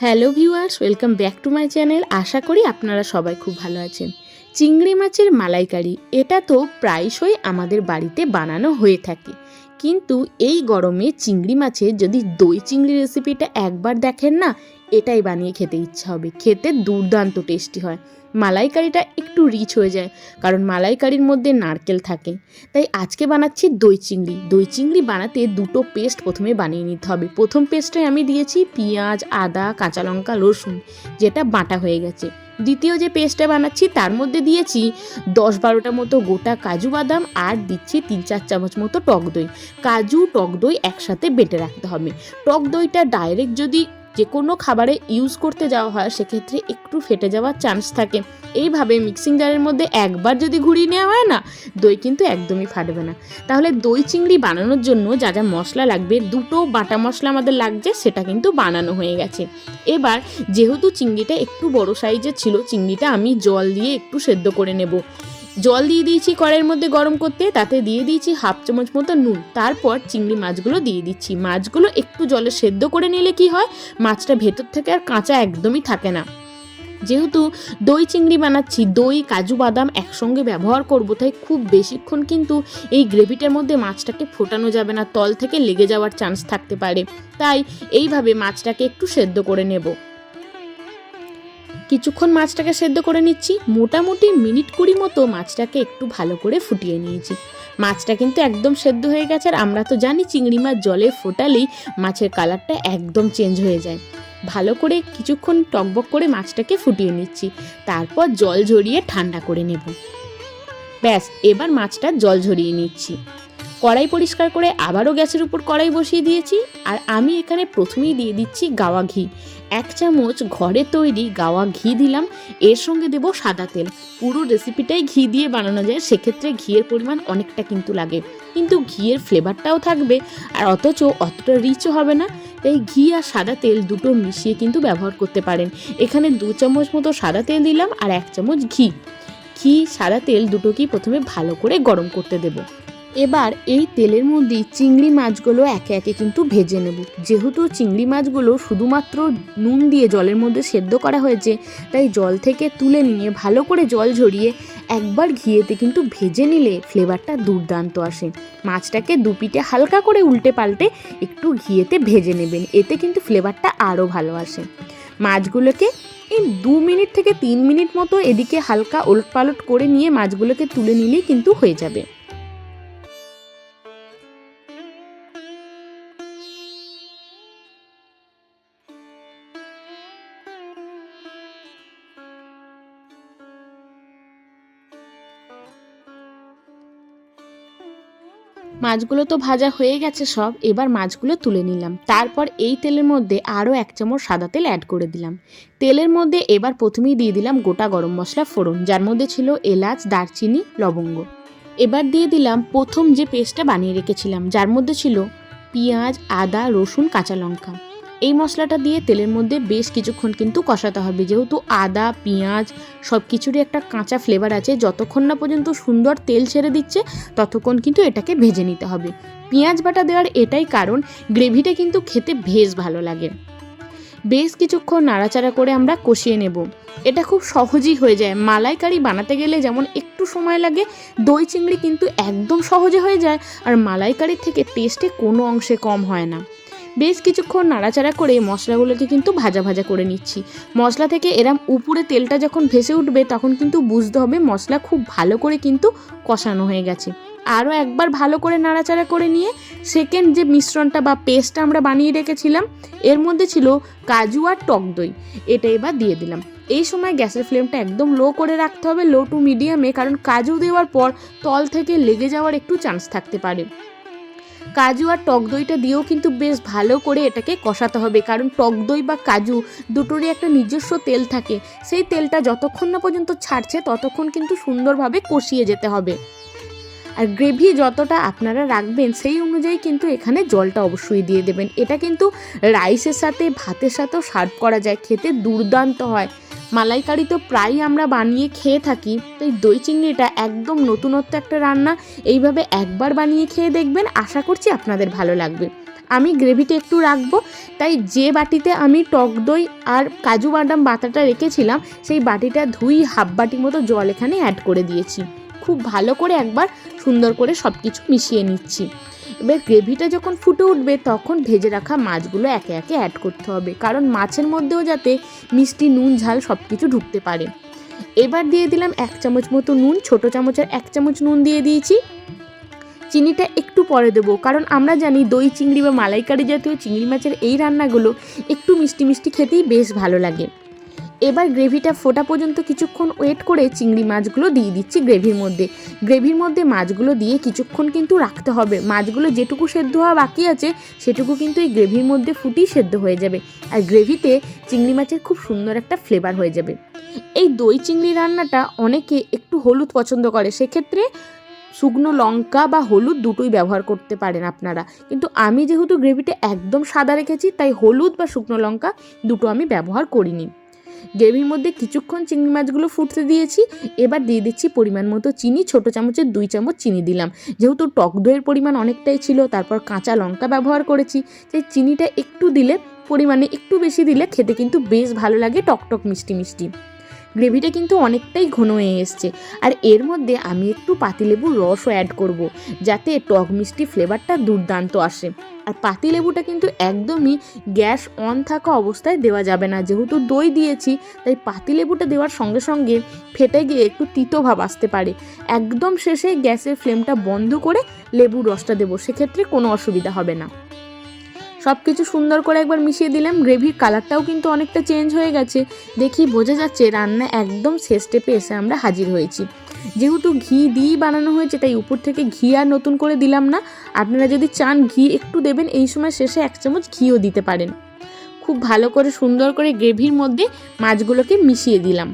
Hello viewers, welcome back to my channel. আশা করি আপনারা সবাই খুব ভালো আছেন। চিংড়ি মাছের মালাইকারি এটা তো প্রায়শই আমাদের বাড়িতে বানানো হয়ে থাকে, কিন্তু এই গরমে চিংড়ি মাছের যদি দই চিংড়ি রেসিপিটা একবার দেখেন না, এটাই বানিয়ে খেতে ইচ্ছা হবে। খেতে দুর্দান্ত টেস্টি হয়। মালাইকারিটা একটু রিচ হয়ে যায়, কারণ মালাইকারির মধ্যে নারকেল থাকে। তাই আজকে বানাচ্ছি দই চিংড়ি। দই চিংড়ি বানাতে দুটো পেস্ট প্রথমে বানিয়ে নিতে হবে। প্রথম পেস্টে আমি দিয়েছি পেঁয়াজ, আদা, কাঁচা লঙ্কা, রসুন, যেটা বাটা হয়ে গেছে। দ্বিতীয় যে পেস্টটা বানাচ্ছি তার মধ্যে দিয়েছি 10-12টা মতো গোটা কাজু বাদাম, আর দিচ্ছি 3-4 চামচ মতো টক দই। কাজু টক দই একসাথে বেটে রাখতে হবে। টক দইটা ডাইরেক্ট যদি যে কোনো খাবারে ইউজ করতে যাওয়া হয় সেক্ষেত্রে একটু ফেটে যাওয়ার চান্স থাকে। এইভাবে মিক্সিং জারের মধ্যে একবার যদি ঘুরিয়ে নেওয়া হয় না, দই কিন্তু একদমই ফাটবে না। তাহলে দই চিংড়ি বানানোর জন্য যা যা মশলা লাগবে, দুটো বাটা মশলা আমাদের লাগছে, সেটা কিন্তু বানানো হয়ে গেছে। এবার যেহেতু চিংড়িটা একটু বড় সাইজের ছিল, চিংড়িটা আমি জল দিয়ে একটু সেদ্ধ করে নেব। জল দিয়ে দিয়েছি কড়াইয়ের মধ্যে গরম করতে, তাতে দিয়ে দিয়েছি 1/2 চামচ মতো নুন। তারপর চিংড়ি মাছগুলো দিয়ে দিচ্ছি। মাছগুলো একটু জলে সেদ্ধ করে নিলে কি হয়, মাছটা ভেতর থেকে আর কাঁচা একদমই থাকে না। যেহেতু দই চিংড়ি বানাচ্ছি, দই কাজু বাদাম একসঙ্গে ব্যবহার করব, তাই খুব বেশিক্ষণ কিন্তু এই গ্রেভিটার মধ্যে মাছটাকে ফোটানো যাবে না, তল থেকে লেগে যাওয়ার চান্স থাকতে পারে। তাই এইভাবে মাছটাকে একটু সেদ্ধ করে নেব। কিছুক্ষণ মাছটাকে সেদ্ধ করে নিচ্ছি। মোটামুটি মিনিট 20 মতো মাছটাকে একটু ভালো করে ফুটিয়ে নিয়েছি। মাছটা কিন্তু একদম সেদ্ধ হয়ে গেছে, আর আমরা তো জানি চিংড়ি মাছ জলে ফোটালেই মাছের কালারটা একদম চেঞ্জ হয়ে যায়। ভালো করে কিছুক্ষণ টকবক করে মাছটাকে ফুটিয়ে নিচ্ছি। তারপর জল ঝরিয়ে ঠান্ডা করে নেব। ব্যাস, এবার মাছটা জল ঝরিয়ে নিচ্ছি। কড়াই পরিষ্কার করে আবারও গ্যাসের উপর কড়াই বসিয়ে দিয়েছি। আর আমি এখানে প্রথমেই দিয়ে দিচ্ছি গাওয়া ঘি। 1 চামচ ঘরে তৈরি গাওয়া ঘি দিলাম। এর সঙ্গে দেব সাদা তেল। পুরো রেসিপিটাই ঘি দিয়ে বানানো যায়, সেক্ষেত্রে ঘিয়ের পরিমাণ অনেকটা কিন্তু লাগে, কিন্তু ঘিয়ের ফ্লেভারটাও থাকবে আর অথচ অতটা রিচও হবে না। তাই ঘি আর সাদা তেল দুটো মিশিয়ে কিন্তু ব্যবহার করতে পারেন। এখানে 2 চামচ মতো সাদা তেল দিলাম আর 1 চামচ ঘি। ঘি সাদা তেল দুটোকেই প্রথমে ভালো করে গরম করতে দেব। এবার এই তেলের মধ্যেই চিংড়ি মাছগুলো একে একে কিন্তু ভেজে নেব। যেহেতু চিংড়ি মাছগুলো শুধুমাত্র নুন দিয়ে জলের মধ্যে সেদ্ধ করা হয়েছে, তাই জল থেকে তুলে নিয়ে ভালো করে জল ঝরিয়ে একবার ঘিয়েতে কিন্তু ভেজে নিলে ফ্লেভারটা দুর্দান্ত আসে। মাছটাকে দুপিঠে হালকা করে উল্টে পাল্টে একটু ঘিয়েতে ভেজে নেবেন, এতে কিন্তু ফ্লেভারটা আরও ভালো আসে। মাছগুলোকে এই 2 মিনিট থেকে 3 মিনিট মতো এদিকে হালকা ওলটপালট করে নিয়ে মাছগুলোকে তুলে নিলেই কিন্তু হয়ে যাবে। মাছগুলো তো ভাজা হয়ে গেছে সব। এবার মাছগুলো তুলে নিলাম। তারপর এই তেলের মধ্যে আরও 1 চামচ সাদা তেল অ্যাড করে দিলাম। তেলের মধ্যে এবার প্রথমেই দিয়ে দিলাম গোটা গরম মশলা ফোড়ন, যার মধ্যে ছিল এলাচ, দারচিনি, লবঙ্গ। এবার দিয়ে দিলাম প্রথম যে পেস্টটা বানিয়ে রেখেছিলাম, যার মধ্যে ছিল পেঁয়াজ, আদা, রসুন, কাঁচা লঙ্কা। এই মশলাটা দিয়ে তেলের মধ্যে বেশ কিছুক্ষণ কিন্তু কষাতে হবে। যেহেতু আদা, পেঁয়াজ সব কিছুরই একটা কাঁচা ফ্লেভার আছে, যতক্ষণ না পর্যন্ত সুন্দর তেল ছেড়ে দিচ্ছে ততক্ষণ কিন্তু এটাকে ভেজে নিতে হবে। পেঁয়াজ বাটা দেওয়ার এটাই কারণ, গ্রেভিটা কিন্তু খেতে বেশ ভালো লাগে। বেশ কিছুক্ষণ নাড়াচাড়া করে আমরা কষিয়ে নেব। এটা খুব সহজেই হয়ে যায়। মালাইকারি বানাতে গেলে যেমন একটু সময় লাগে, দই চিংড়ি কিন্তু একদম সহজে হয়ে যায়, আর মালাইকারির থেকে টেস্টে কোনো অংশে কম হয় না। বেশ কিছুক্ষণ নাড়াচাড়া করে মশলাগুলোকে কিন্তু ভাজা ভাজা করে নিচ্ছি। মশলা থেকে এরম উপরে তেলটা যখন ভেসে উঠবে তখন কিন্তু বুঝতে হবে মশলা খুব ভালো করে কিন্তু কষানো হয়ে গেছে। আরও একবার ভালো করে নাড়াচাড়া করে নিয়ে সেকেন্ড যে মিশ্রণটা বা পেস্টটা আমরা বানিয়ে রেখেছিলাম, এর মধ্যে ছিল কাজু আর টক দই, এটা এবার দিয়ে দিলাম। এই সময় গ্যাসের ফ্লেমটা একদম লো করে রাখতে হবে, লো টু মিডিয়ামে, কারণ কাজু দেওয়ার পর তল থেকে লেগে যাওয়ার একটু চান্স থাকতে পারে। কাজু আর টক দইটা দিয়েও কিন্তু বেশ ভালো করে এটাকে কষাতে হবে, কারণ টক দই বা কাজু দুটোরই একটা নিজস্ব তেল থাকে। সেই তেলটা যতক্ষণ না পর্যন্ত ছাড়ছে ততক্ষণ কিন্তু সুন্দরভাবে কষিয়ে যেতে হবে। আর গ্রেভি যতটা আপনারা রাখবেন সেই অনুযায়ী কিন্তু এখানে জলটা অবশ্যই দিয়ে দেবেন। এটা কিন্তু রাইসের সাথে, ভাতের সাথেও সার্ভ করা যায়, খেতে দুর্দান্ত হয়। মালাইকারি তো প্রায়ই আমরা বানিয়ে খেয়ে থাকি, তাই দই চিংড়িটা একদম নতুনত্ব একটা রান্না। এইভাবে একবার বানিয়ে খেয়ে দেখবেন, আশা করছি আপনাদের ভালো লাগবে। আমি গ্রেভিটা একটু রাখবো, তাই যে বাটিতে আমি টক দই আর কাজু বাদাম বাটাটা রেখেছিলাম সেই বাটিটা ধুই হাফ বাটি মতো জল এখানে অ্যাড করে দিয়েছি। খুব ভালো করে একবার সুন্দর করে সব কিছু মিশিয়ে নিচ্ছি। এবার গ্রেভিটা যখন ফুটে উঠবে তখন ভেজে রাখা মাছগুলো একে একে অ্যাড করতে হবে, কারণ মাছের মধ্যেও যাতে মিষ্টি নুন ঝাল সব কিছু ঢুকতে পারে। এবার দিয়ে দিলাম 1 চামচ মতো নুন, ছোটো চামচের 1 চামচ নুন দিয়ে দিয়েছি। চিনিটা একটু পরে দেবো, কারণ আমরা জানি দই চিংড়ি বা মালাইকারি জাতীয় চিংড়ি মাছের এই রান্নাগুলো একটু মিষ্টি মিষ্টি খেতেই বেশ ভালো লাগে। এবার গ্রেভিটা ফোটা পর্যন্ত কিছুক্ষণ ওয়েট করে চিংড়ি মাছগুলো দিয়ে দিচ্ছি গ্রেভির মধ্যে। গ্রেভির মধ্যে মাছগুলো দিয়ে কিছুক্ষণ কিন্তু রাখতে হবে। মাছগুলো যেটুকু সেদ্ধ হওয়া বাকি আছে সেটুকু কিন্তু এই গ্রেভির মধ্যে ফুটিয়ে সেদ্ধ হয়ে যাবে, আর গ্রেভিতে চিংড়ি মাছের খুব সুন্দর একটা ফ্লেভার হয়ে যাবে। এই দই চিংড়ি রান্নাটা অনেকে একটু হলুদ পছন্দ করে, সেক্ষেত্রে শুকনো লঙ্কা বা হলুদ দুটোই ব্যবহার করতে পারেন আপনারা, কিন্তু আমি যেহেতু গ্রেভিটা একদম সাদা রেখেছি তাই হলুদ বা শুকনো লঙ্কা দুটো আমি ব্যবহার করিনি। গ্রেভির মধ্যে কিছুক্ষণ চিংড়ি মাছগুলো ফুটতে দিয়েছি। এবার দিয়ে দিচ্ছি পরিমাণ মতো চিনি, ছোটো চামচের 2 চামচ চিনি দিলাম। যেহেতু টক দইয়ের পরিমাণ অনেকটাই ছিল, তারপর কাঁচা লঙ্কা ব্যবহার করেছি, তাই চিনিটা একটু দিলে, পরিমাণে একটু বেশি দিলে খেতে কিন্তু বেশ ভালো লাগে, টকটক মিষ্টি মিষ্টি। গ্রেভিটা কিন্তু অনেকটাই ঘন হয়ে এসছে, আর এর মধ্যে আমি একটু পাতিলেবুর রসও অ্যাড করব, যাতে টক মিষ্টি ফ্লেভারটা দুর্দান্ত আসে। আর পাতিলেবুটা কিন্তু একদমই গ্যাস অন থাকা অবস্থায় দেওয়া যাবে না, যেহেতু দই দিয়েছি তাই পাতিলেবুটা দেওয়ার সঙ্গে সঙ্গে ফেটে গিয়ে একটু তিতো ভাব আসতে পারে। একদম শেষে গ্যাসের ফ্লেমটা বন্ধ করে লেবুর রসটা দেবো, সেক্ষেত্রে কোনো অসুবিধা হবে না। সব কিছু সুন্দর করে একবার মিশিয়ে দিলাম। গ্রেভির কালারটাও কিন্তু অনেকটা চেঞ্জ হয়ে গেছে, দেখি বোঝা যাচ্ছে রান্না একদম শেষ স্টেপে এসে আমরা হাজির হয়েছি। যেহেতু ঘি দিয়েই বানানো হয়েছে তাই উপর থেকে ঘি আর নতুন করে দিলাম না। আপনারা যদি চান ঘি একটু দেবেন, এই সময় শেষে 1 চামচ ঘিও দিতে পারেন। খুব ভালো করে সুন্দর করে গ্রেভির মধ্যে মাছগুলোকে মিশিয়ে দিলাম।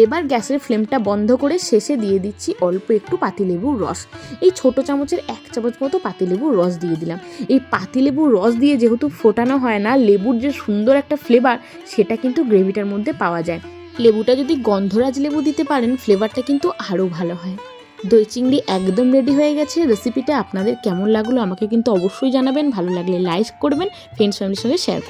এবার গ্যাসের ফ্লেমটা বন্ধ করে শেষে দিয়ে দিচ্ছি অল্প একটু পাতিলেবুর রস। এই ছোটো চামচের 1 চামচ মতো পাতিলেবুর রস দিয়ে দিলাম। এই পাতিলেবুর রস দিয়ে যেহেতু ফোটানো হয় না, লেবুর যে সুন্দর একটা ফ্লেভার সেটা কিন্তু গ্রেভিটার মধ্যে পাওয়া যায়। লেবুটা যদি গন্ধরাজ লেবু দিতে পারেন ফ্লেভারটা কিন্তু আরও ভালো হয়। দই চিংড়ি একদম রেডি হয়ে গেছে। রেসিপিটা আপনাদের কেমন লাগলো আমাকে কিন্তু অবশ্যই জানাবেন। ভালো লাগলে লাইক করবেন, ফ্রেন্ডস ফ্যামিলির সঙ্গে শেয়ার করবেন।